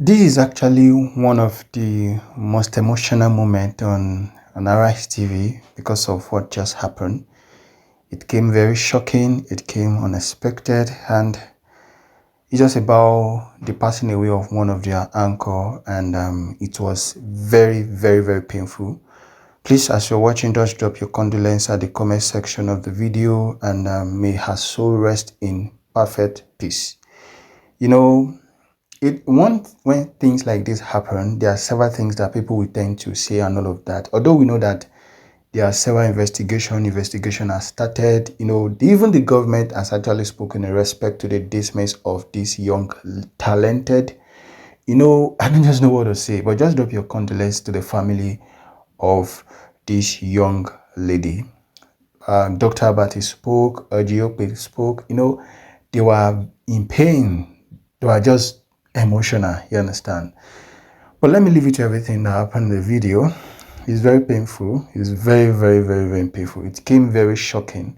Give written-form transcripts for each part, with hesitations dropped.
This is actually one of the most emotional moments on Arise TV because of what just happened. It came very shocking, it came unexpected, and it's just about the passing away of one of their anchor, and it was very, very, very painful. Please, as you're watching, just drop your condolences at the comment section of the video, and may her soul rest in perfect peace. You know, when things like this happen, there are several things that people will tend to say and all of that. Although we know that there are several investigation has started. Even the government has actually spoken in respect to the dismiss of this young, talented. I don't just know what to say, but just drop your condolences to the family of this young lady. Dr. Abati spoke, Giope spoke. They were in pain. They were just emotional, you understand? But let me leave you to everything that happened in the video. It's very painful. It's very, very, very, very painful. It came very shocking,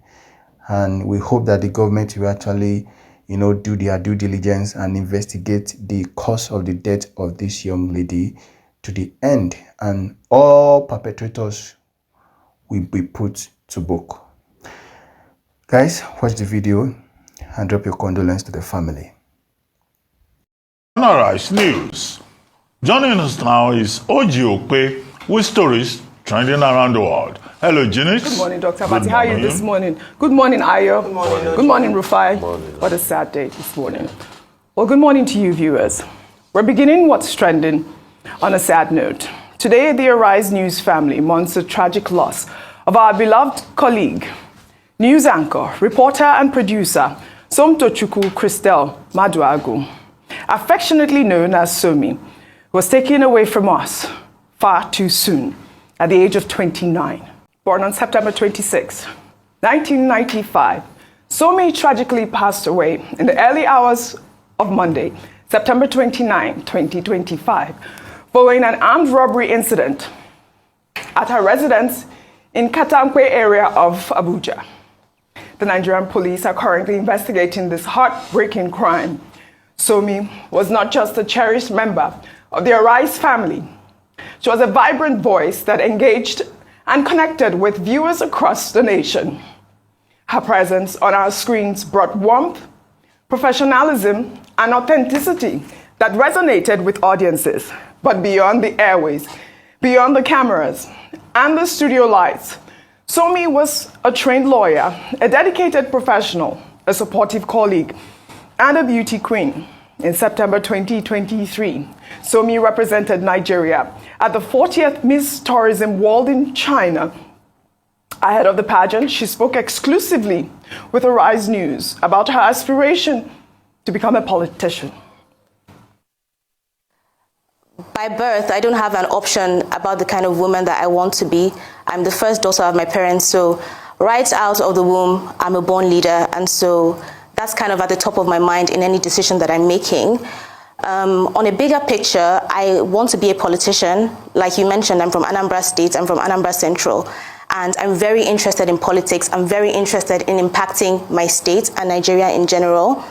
and we hope that the government will actually do their due diligence and investigate the cause of the death of this young lady to the end, and all perpetrators will be put to book. Guys, watch the video and drop your condolences to the family. Arise News. Joining us now is Giope with stories trending around the world. Hello, Janice. Good morning, Dr. Abati. How are you this morning? Good morning, Ayo. Good morning. Good morning, Rufai. What a sad day this morning. Well, good morning to you, viewers. We're beginning what's trending on a sad note. Today, the Arise News family mourns the tragic loss of our beloved colleague, news anchor, reporter, and producer, Somtochukwu Christel Maduagu, affectionately known as Sommie, was taken away from us far too soon at the age of 29. Born on September 26, 1995, Sommie tragically passed away in the early hours of Monday, September 29, 2025, following an armed robbery incident at her residence in Katankwe area of Abuja. The Nigerian police are currently investigating this heartbreaking crime. Sommie was not just a cherished member of the Arise family. She was a vibrant voice that engaged and connected with viewers across the nation. Her presence on our screens brought warmth, professionalism, and authenticity that resonated with audiences. But beyond the airways, beyond the cameras, and the studio lights, Sommie was a trained lawyer, a dedicated professional, a supportive colleague, and a beauty queen. In September 2023, Sommie represented Nigeria at the 40th Miss Tourism World in China. Ahead of the pageant, she spoke exclusively with Arise News about her aspiration to become a politician. By birth, I don't have an option about the kind of woman that I want to be. I'm the first daughter of my parents, so right out of the womb, I'm a born leader, and so that's kind of at the top of my mind in any decision that I'm making. On a bigger picture, I want to be a politician. Like you mentioned, I'm from Anambra State, I'm from Anambra Central, and I'm very interested in politics. I'm very interested in impacting my state and Nigeria in general.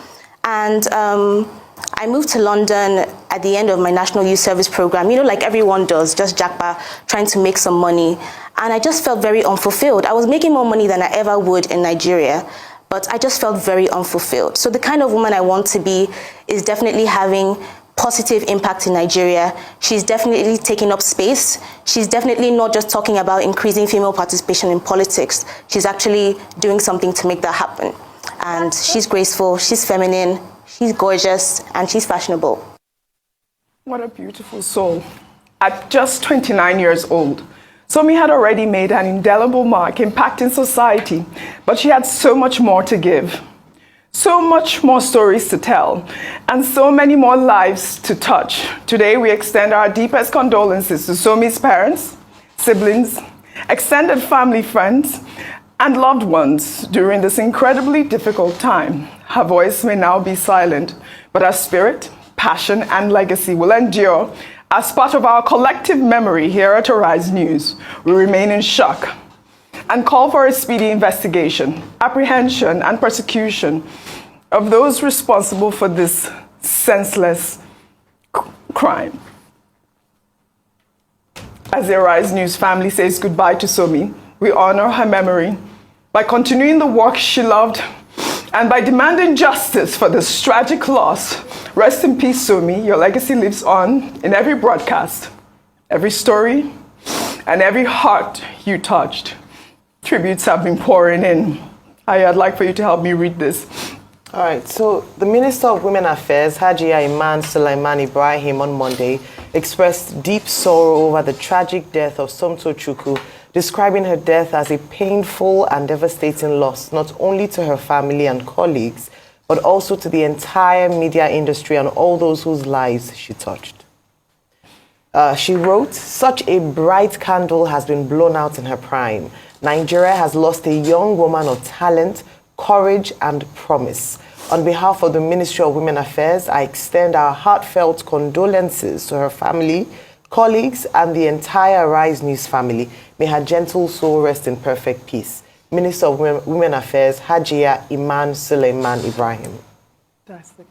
And I moved to London at the end of my National Youth Service program, like everyone does, just jackpot, trying to make some money. And I just felt very unfulfilled. I was making more money than I ever would in Nigeria, but I just felt very unfulfilled. So the kind of woman I want to be is definitely having positive impact in Nigeria. She's definitely taking up space. She's definitely not just talking about increasing female participation in politics. She's actually doing something to make that happen. And she's graceful, she's feminine, she's gorgeous, and she's fashionable. What a beautiful soul. At just 29 years old, Sommie had already made an indelible mark impacting society, but she had so much more to give, so much more stories to tell, and so many more lives to touch. Today, we extend our deepest condolences to Sommie's parents, siblings, extended family, friends, and loved ones during this incredibly difficult time. Her voice may now be silent, but her spirit, passion, and legacy will endure as part of our collective memory here at Arise News. We remain in shock and call for a speedy investigation, apprehension, and prosecution of those responsible for this senseless crime. As the Arise News family says goodbye to Sommie, we honor her memory by continuing the work she loved and by demanding justice for this tragic loss. Rest in peace, Sommie. Your legacy lives on in every broadcast, every story, and every heart you touched. Tributes have been pouring in. I'd like for you to help me read this. All right, so the Minister of Women Affairs, Hajia Iman Sulaiman Ibrahim, on Monday expressed deep sorrow over the tragic death of Somtochukwu, describing her death as a painful and devastating loss, not only to her family and colleagues, but also to the entire media industry and all those whose lives she touched. She wrote, "Such a bright candle has been blown out in her prime. Nigeria has lost a young woman of talent, courage, and promise. On behalf of the Ministry of Women Affairs, I extend our heartfelt condolences to her family, colleagues, and the entire Arise News family. May her gentle soul rest in perfect peace. Minister of Women Affairs, Hajia Iman Sulaiman Ibrahim." Fantastic.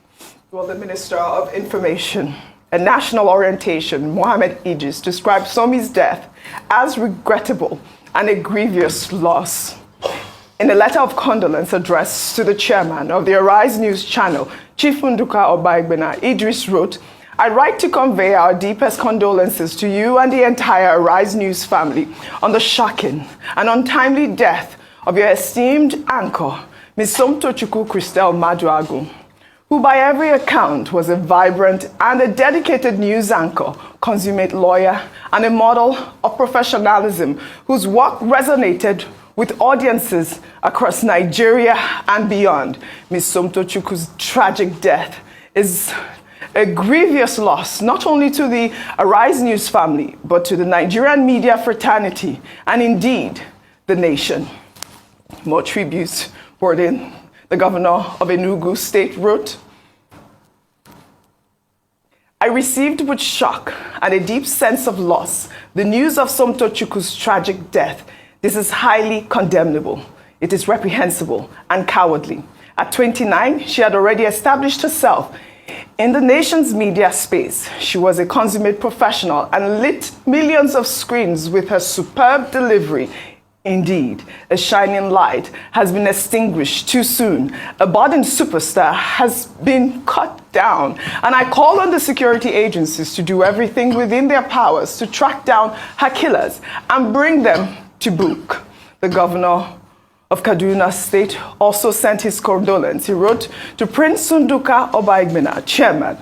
Well, the Minister of Information and National Orientation, Mohammed Idris, described Sommie's death as regrettable and a grievous loss. In a letter of condolence addressed to the chairman of the Arise News channel, Chief Nduka Obaigbena, Idris wrote, "I write to convey our deepest condolences to you and the entire Arise News family on the shocking and untimely death of your esteemed anchor, Ms. Somtochukwu Christelle Maduagu, who by every account was a vibrant and a dedicated news anchor, consummate lawyer, and a model of professionalism whose work resonated with audiences across Nigeria and beyond. Ms. Somtochukwu's tragic death is a grievous loss, not only to the Arise News family, but to the Nigerian media fraternity, and indeed, the nation." More tributes poured in. The governor of Enugu State wrote, "I received with shock and a deep sense of loss the news of Somtochukwu's tragic death. This is highly condemnable. It is reprehensible and cowardly. At 29, she had already established herself in the nation's media space. She was a consummate professional and lit millions of screens with her superb delivery. Indeed, a shining light has been extinguished too soon. A budding superstar has been cut down. And I call on the security agencies to do everything within their powers to track down her killers and bring them to book." The governor of Kaduna State also sent his condolence. He wrote to Prince Nduka Obaigbena, chairman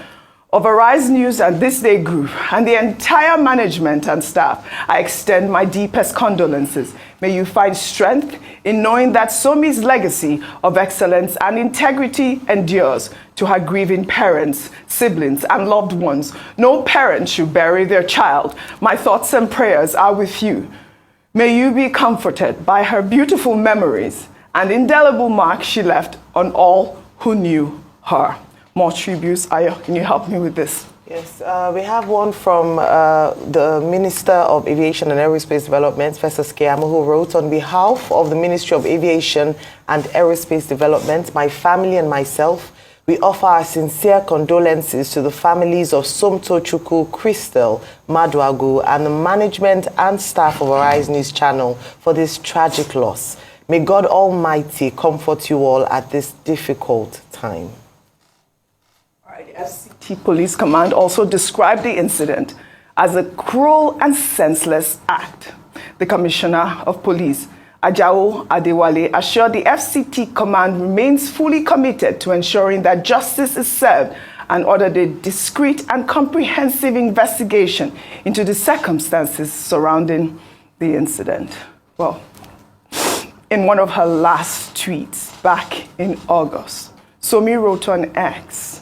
of Arise News and This Day Group, and the entire management and staff, "I extend my deepest condolences. May you find strength in knowing that Sommie's legacy of excellence and integrity endures to her grieving parents, siblings, and loved ones. No parent should bury their child. My thoughts and prayers are with you. May you be comforted by her beautiful memories and indelible mark she left on all who knew her." More tributes. Ayo, can you help me with this? Yes, we have one from the Minister of Aviation and Aerospace Development, Festus Keyamo, who wrote, "On behalf of the Ministry of Aviation and Aerospace Development, my family and myself, we offer our sincere condolences to the families of Somtochukwu Christelle Maduagu and the management and staff of Arise News Channel for this tragic loss. May God Almighty comfort you all at this difficult time." The FCT Police Command also described the incident as a cruel and senseless act. The Commissioner of Police, Ajao Adewale, assured the FCT Command remains fully committed to ensuring that justice is served and ordered a discreet and comprehensive investigation into the circumstances surrounding the incident. Well, in one of her last tweets back in August, Sommie wrote on X,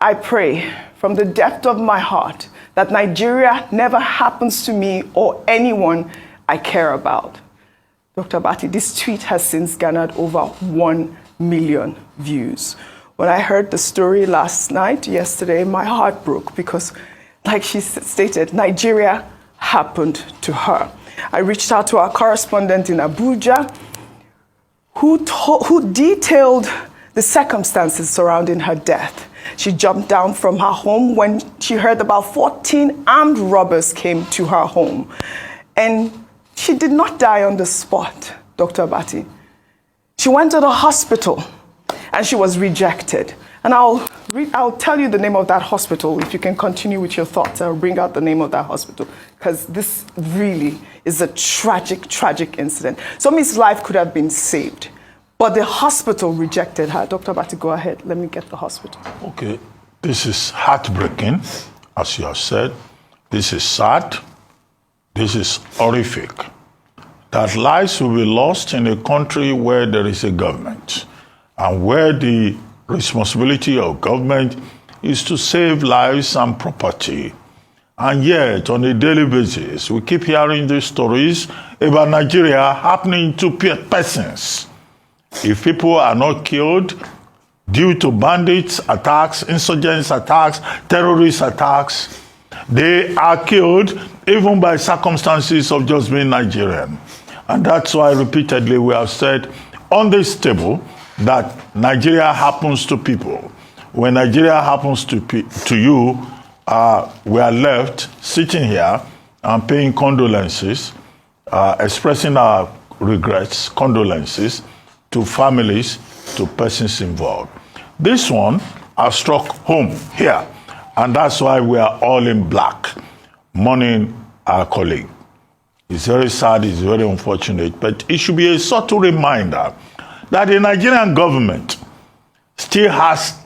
"I pray from the depth of my heart that Nigeria never happens to me or anyone I care about." Dr. Bati, this tweet has since garnered over 1 million views. When I heard the story yesterday, my heart broke because, like she stated, Nigeria happened to her. I reached out to our correspondent in Abuja, who detailed the circumstances surrounding her death. She jumped down from her home when she heard about 14 armed robbers came to her home. And she did not die on the spot, Dr. Abati. She went to the hospital and she was rejected. And I'll tell you the name of that hospital. If you can continue with your thoughts, I'll bring out the name of that hospital, because this really is a tragic, tragic incident. Sommie's life could have been saved, but the hospital rejected her. Dr. Abati, go ahead. Let me get the hospital. Okay, this is heartbreaking, as you have said. This is sad. This is horrific. That lives will be lost in a country where there is a government and where the responsibility of government is to save lives and property. And yet, on a daily basis, we keep hearing these stories about Nigeria happening to persons. If people are not killed due to bandits attacks, insurgents attacks, terrorist attacks, they are killed even by circumstances of just being Nigerian. And that's why repeatedly we have said on this table that Nigeria happens to people. When Nigeria happens to you, we are left sitting here and paying condolences, expressing our regrets, condolences to families, to persons involved. This one has struck home here, and that's why we are all in black, mourning our colleague. It's very sad, it's very unfortunate, but it should be a subtle reminder that the Nigerian government still has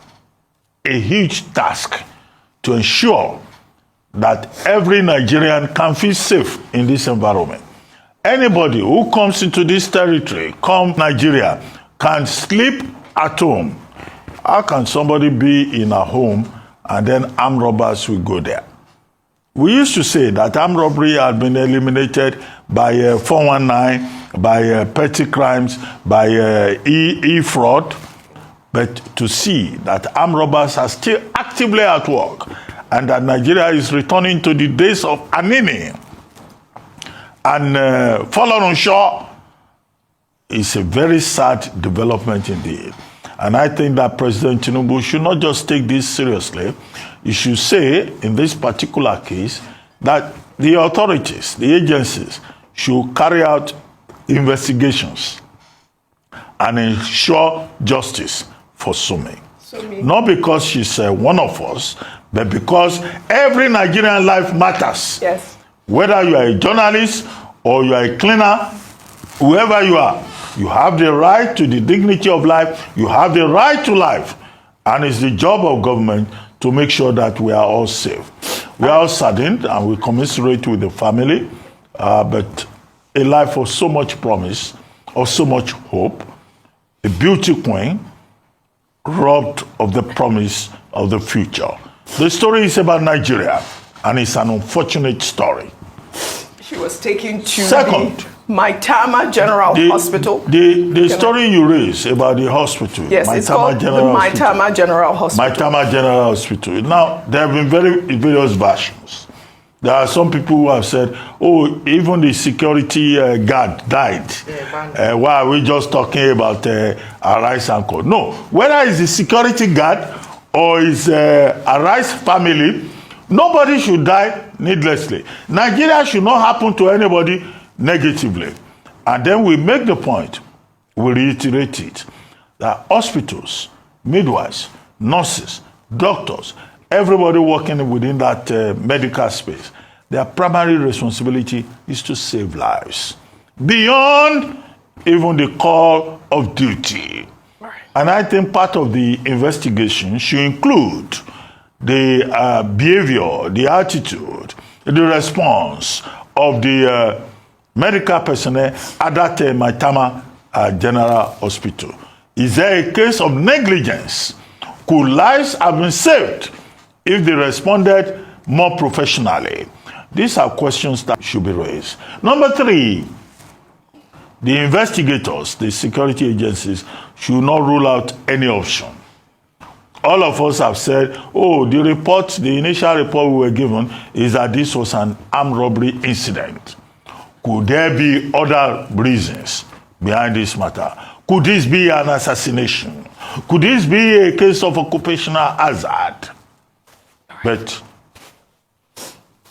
a huge task to ensure that every Nigerian can feel safe in this environment. Anybody who comes into this territory, come Nigeria, can sleep at home. How can somebody be in a home and then armed robbers will go there? We used to say that armed robbery had been eliminated by 419, by petty crimes, by e-fraud, but to see that armed robbers are still actively at work and that Nigeria is returning to the days of Anini and fallen on shore is a very sad development indeed. And I think that President Tinubu should not just take this seriously. He should say, in this particular case, that the authorities, the agencies, should carry out investigations and ensure justice for Sommie. Not because she's one of us, but because every Nigerian life matters. Yes. Whether you are a journalist or you are a cleaner, whoever you are, you have the right to the dignity of life, you have the right to life, and it's the job of government to make sure that we are all safe. We are all saddened and we commiserate with the family, but a life of so much promise, of so much hope, a beauty queen robbed of the promise of the future. The story is about Nigeria, and it's an unfortunate story. She was taken to the Maitama General Hospital. The story you raised about the hospital. Yes, it's called the Maitama General Hospital. Maitama General Hospital. Now, there have been various versions. There are some people who have said, oh, even the security guard died. Yeah, why are we just talking about Arise and Co? No, whether it's the security guard or it's Arise family, nobody should die needlessly. Nigeria should not happen to anybody negatively. And then we make the point, we reiterate it, that hospitals, midwives, nurses, doctors, everybody working within that medical space, their primary responsibility is to save lives, beyond even the call of duty. Right. And I think part of the investigation should include the behavior, the attitude, the response of the medical personnel at that Maitama General Hospital. Is there a case of negligence? Could lives have been saved if they responded more professionally? These are questions that should be raised. Number 3, the investigators, the security agencies, should not rule out any option. All of us have said, oh, the initial report we were given is that this was an armed robbery incident. Could there be other reasons behind this matter? Could this be an assassination? Could this be a case of occupational hazard? But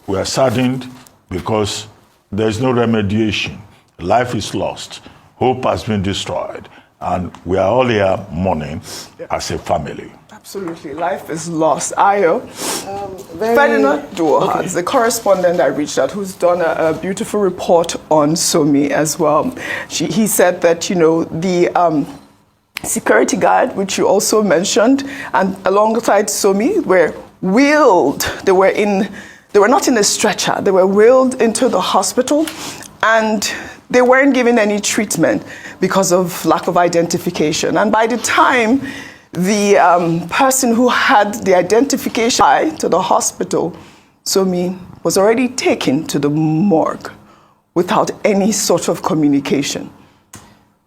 we are saddened because there's no remediation. Life is lost. Hope has been destroyed. And we are all here mourning as a family. Absolutely. Life is lost. Ayo. Ferdinand Dea.Th, the correspondent I reached out, who's done a beautiful report on Sommie as well. He said that, you know, the security guard, which you also mentioned, and alongside Sommie were wheeled. They were not in a stretcher. They were wheeled into the hospital, and they weren't given any treatment because of lack of identification. And by the time the person who had the identification to the hospital, Sommie, was already taken to the morgue without any sort of communication.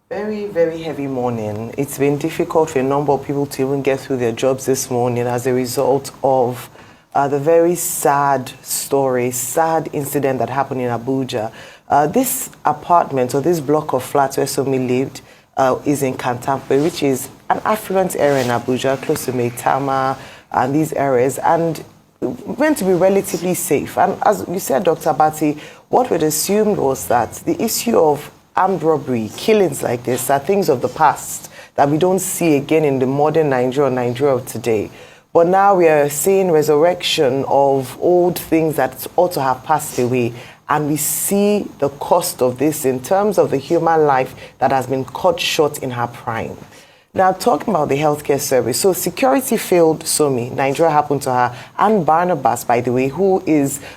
Very, very heavy morning. It's been difficult for a number of people to even get through their jobs this morning as a result of the very sad story, sad incident that happened in Abuja. This apartment or this block of flats where Sommie lived is in Kantampe, which is an affluent area in Abuja, close to Maitama and these areas, and meant to be relatively safe. And as you said, Dr. Abati, what we'd assumed was that the issue of armed robbery, killings like this are things of the past that we don't see again in the modern Nigeria of today. But now we are seeing resurrection of old things that ought to have passed away. And we see the cost of this in terms of the human life that has been cut short in her prime. Now, talking about the healthcare service, so security failed Sommie. Nigeria happened to her, and Barnabas, by the way, who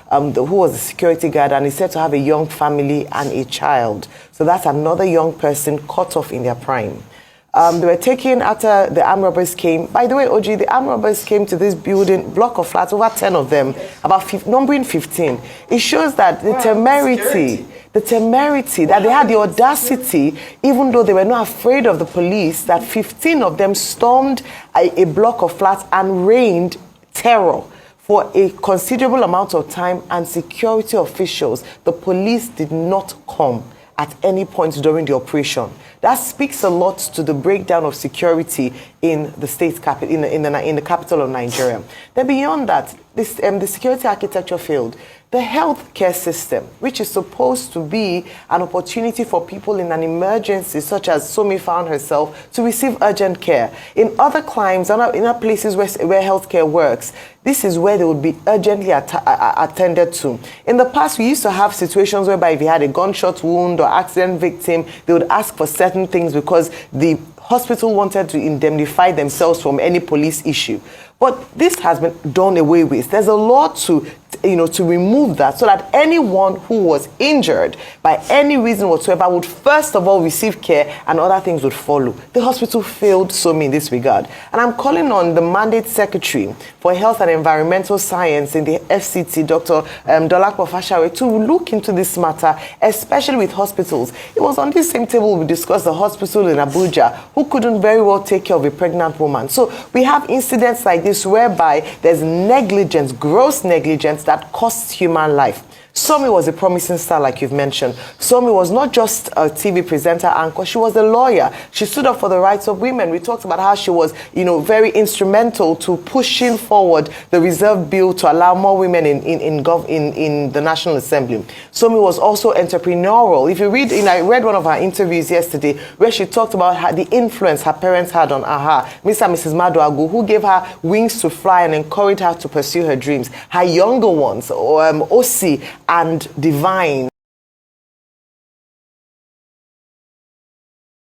was a security guard and is said to have a young family and a child. So that's another young person cut off in their prime. They were taken after the armed robbers came. By the way, OG, the armed robbers came to this building, block of flats, over 10 of them, numbering 15. It shows that the temerity that they had the audacity, even though they were not afraid of the police, that 15 of them stormed a block of flats and rained terror for a considerable amount of time, and security officials, the police did not come at any point during the operation. That speaks a lot to the breakdown of security in the state capital, in the capital of Nigeria. Then beyond that, the security architecture failed. The healthcare system, which is supposed to be an opportunity for people in an emergency, such as Sommie found herself, to receive urgent care. In other climes, in other places where healthcare works, this is where they would be urgently attended to. In the past, we used to have situations whereby if you had a gunshot wound or accident victim, they would ask for certain things because the hospital wanted to indemnify themselves from any police issue. But this has been done away with. There's a law to remove that, so that anyone who was injured by any reason whatsoever would first of all receive care, and other things would follow. The hospital failed Sommie in this regard. And I'm calling on the Mandate Secretary for Health and Environmental Science in the FCT, Dr. Dolapo Fashawe, to look into this matter, especially with hospitals. It was on this same table we discussed the hospital in Abuja, who couldn't very well take care of a pregnant woman. So we have incidents like this whereby there's negligence, gross negligence, that costs human life. Sommie was a promising star, like you've mentioned. Sommie was not just a TV presenter anchor, she was a lawyer. She stood up for the rights of women. We talked about how she was, very instrumental to pushing forward the reserve bill to allow more women in the National Assembly. Sommie was also entrepreneurial. If you read, I read one of her interviews yesterday where she talked about the influence her parents had on her, Mr. and Mrs. Maduagu, who gave her wings to fly and encouraged her to pursue her dreams. Her younger ones, Osi and Divine,